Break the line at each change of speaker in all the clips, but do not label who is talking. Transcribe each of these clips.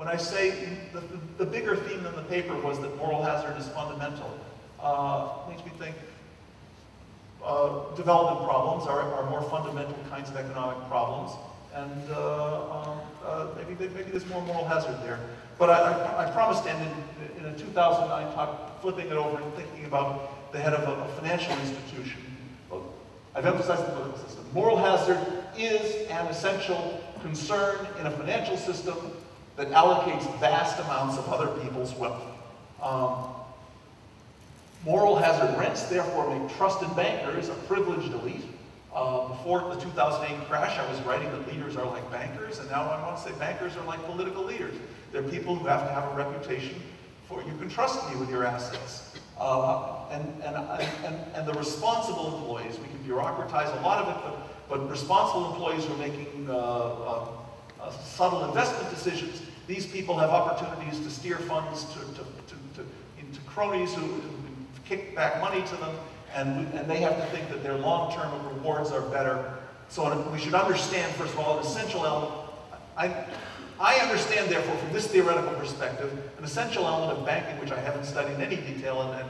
when I say the bigger theme in the paper was that moral hazard is fundamental, makes me think development problems are more fundamental kinds of economic problems, and maybe there's more moral hazard there. But I promised, and in a 2009 talk, flipping it over and thinking about the head of a financial institution, I've emphasized the political system. Moral hazard is an essential concern in a financial system that allocates vast amounts of other people's wealth. Moral hazard rents, therefore, make trusted bankers a privileged elite. Before the 2008 crash, I was writing that leaders are like bankers, and now I want to say bankers are like political leaders. They're people who have to have a reputation for, you can trust me with your assets. And the responsible employees, we can bureaucratize a lot of it, but responsible employees who are making subtle investment decisions, these people have opportunities to steer funds into cronies who kick back money to them, and they have to think that their long-term rewards are better. So we should understand, first of all, an essential element. I understand, therefore, from this theoretical perspective, an essential element of banking, which I haven't studied in any detail, and it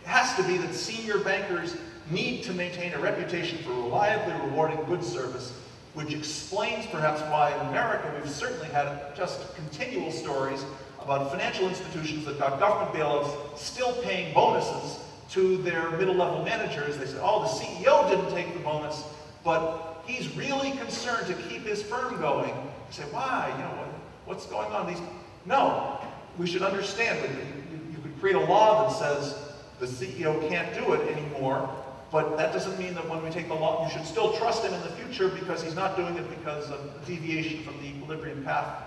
has to be that senior bankers need to maintain a reputation for reliably rewarding good service, which explains perhaps why in America we've certainly had just continual stories about financial institutions that got government bailouts still paying bonuses to their middle-level managers. They say, oh, the CEO didn't take the bonus, but he's really concerned to keep his firm going. You say, why? You know, what's going on? No, we should understand that you could create a law that says the CEO can't do it anymore, but that doesn't mean that when we take the law, you should still trust him in the future because he's not doing it because of a deviation from the equilibrium path,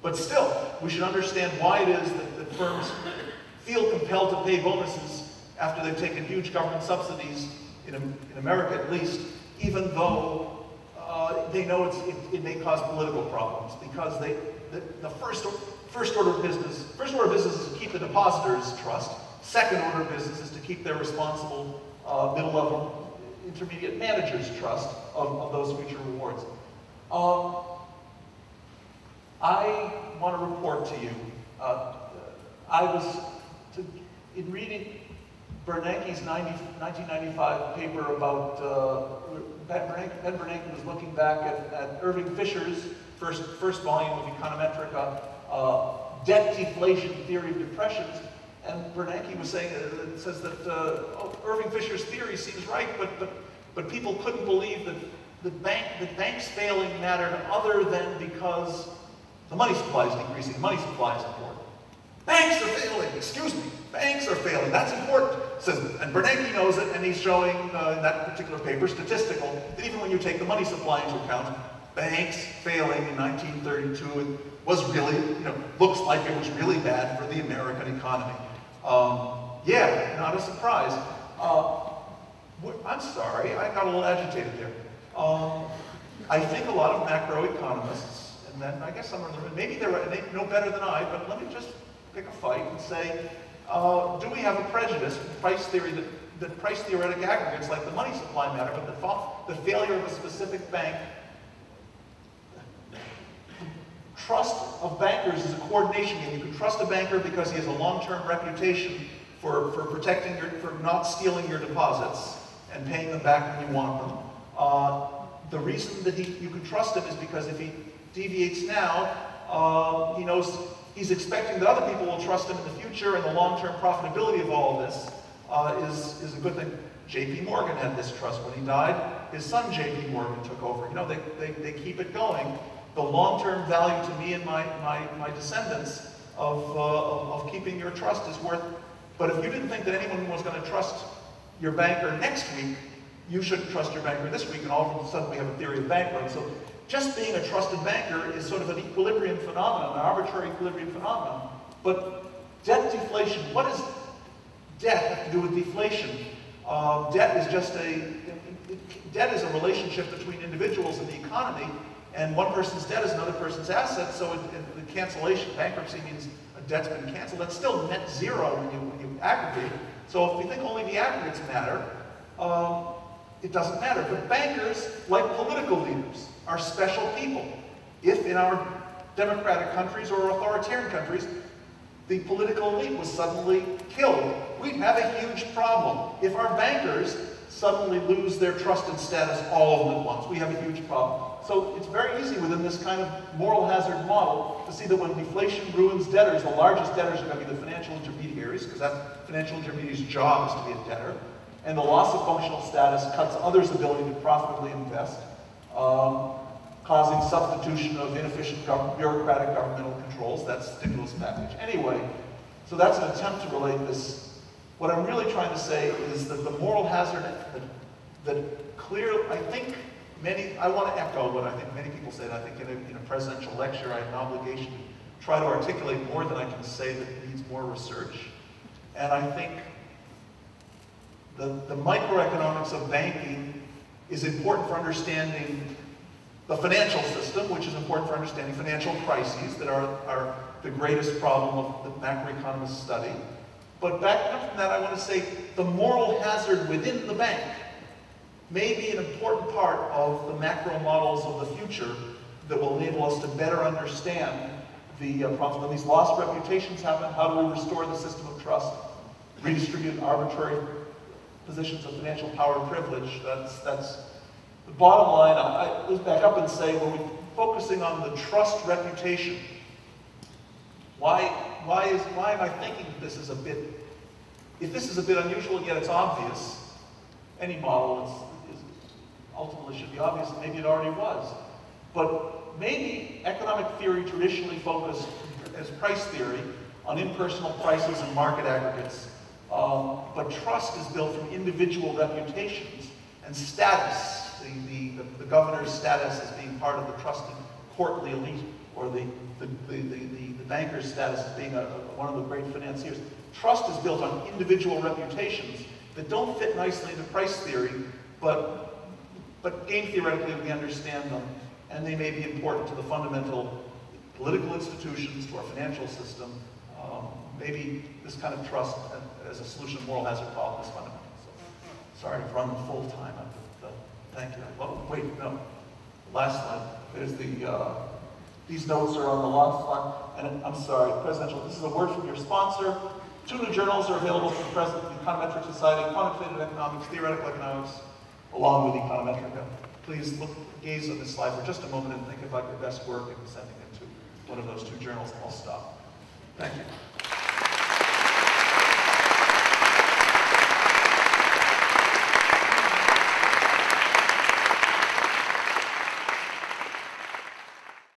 but still, we should understand why it is that firms feel compelled to pay bonuses after they've taken huge government subsidies, in America at least, even though they know it may cause political problems, because the first order of business is to keep the depositors' trust. Second order of business is to keep their responsible middle-level intermediate managers' trust of those future rewards. I want to report to you, in reading Bernanke's 1995 paper about, Ben Bernanke was looking back at Irving Fisher's first volume of Econometric, debt deflation theory of depressions, and Bernanke was saying, says that Irving Fisher's theory seems right, but people couldn't believe that the banks failing mattered other than because the money supply is decreasing. The money supply is important. Banks are failing, excuse me, banks are failing, that's important. And Bernanke knows it, and he's showing in that particular paper, statistical, that even when you take the money supply into account, banks failing in 1932 was really, looks like it was really bad for the American economy. Yeah, not a surprise. I'm sorry, I got a little agitated there. I think a lot of macroeconomists, and then I guess some of them, maybe they know better than I, but let me just pick a fight and say, do we have a prejudice with price theory that price theoretic aggregates like the money supply matter, but the failure of a specific bank? Trust of bankers is a coordination game. You can trust a banker because he has a long-term reputation for protecting for not stealing your deposits and paying them back when you want them. The reason that you can trust him is because if he deviates now, he knows he's expecting that other people will trust him in the future, and the long-term profitability of all of this is a good thing. J.P. Morgan had this trust. When he died, his son J.P. Morgan took over. They keep it going. The long-term value to me and my descendants of keeping your trust is worth. But if you didn't think that anyone was going to trust your banker next week, you shouldn't trust your banker this week, and all of a sudden we have a theory of bank run. So just being a trusted banker is sort of an equilibrium phenomenon, an arbitrary equilibrium phenomenon. But debt deflation, what does debt have to do with deflation? Debt is a relationship between individuals and the economy, and one person's debt is another person's asset, so the cancellation, bankruptcy means a debt's been canceled. That's still net zero when you aggregate. So if you think only the aggregates matter, it doesn't matter. But bankers, like political leaders, are special people. if in our democratic countries or authoritarian countries, the political elite was suddenly killed, we'd have a huge problem. If our bankers suddenly lose their trusted status, all of them at once, we have a huge problem. So it's very easy within this kind of moral hazard model to see that when deflation ruins debtors, the largest debtors are going to be the financial intermediaries, because that financial intermediary's job is to be a debtor. And the loss of functional status cuts others' ability to profitably invest, causing substitution of inefficient bureaucratic governmental controls. That's stimulus package. Anyway, so that's an attempt to relate this. What I'm really trying to say is that the moral hazard that clearly, I think I want to echo what I think many people said. I think in a presidential lecture, I have an obligation to try to articulate more than I can say that needs more research. And I think the microeconomics of banking is important for understanding the financial system, which is important for understanding financial crises that are the greatest problem of the macroeconomists study. But back up from that, I want to say the moral hazard within the bank may be an important part of the macro models of the future that will enable us to better understand the problems. When these lost reputations happen, how do we restore the system of trust, redistribute arbitrary positions of financial power and privilege? That's the bottom line. Let's back up and say, when we're focusing on the trust reputation, why am I thinking that this is a bit, if this is a bit unusual, yet it's obvious, any model ultimately should be obvious, and maybe it already was. But maybe economic theory traditionally focused as price theory on impersonal prices and market aggregates. But trust is built from individual reputations and status, the governor's status as being part of the trusted courtly elite, or the banker's status as being one of the great financiers. Trust is built on individual reputations that don't fit nicely into price theory, but game theoretically we understand them, and they may be important to the fundamental political institutions, to our financial system. Maybe this kind of trust as a solution to moral hazard problem is fundamental. So, sorry to run the full time. Thank you. Oh, wait, no. Last slide. There's these notes are on the last slide. And I'm sorry, presidential. This is a word from your sponsor. 2 new journals are available from the President of the Econometrics Society: Quantitative Economics, Theoretical Economics, along with Econometric. Please gaze on this slide for just a moment and think about your best work in sending it to one of those 2 journals, and I'll stop. Thank you.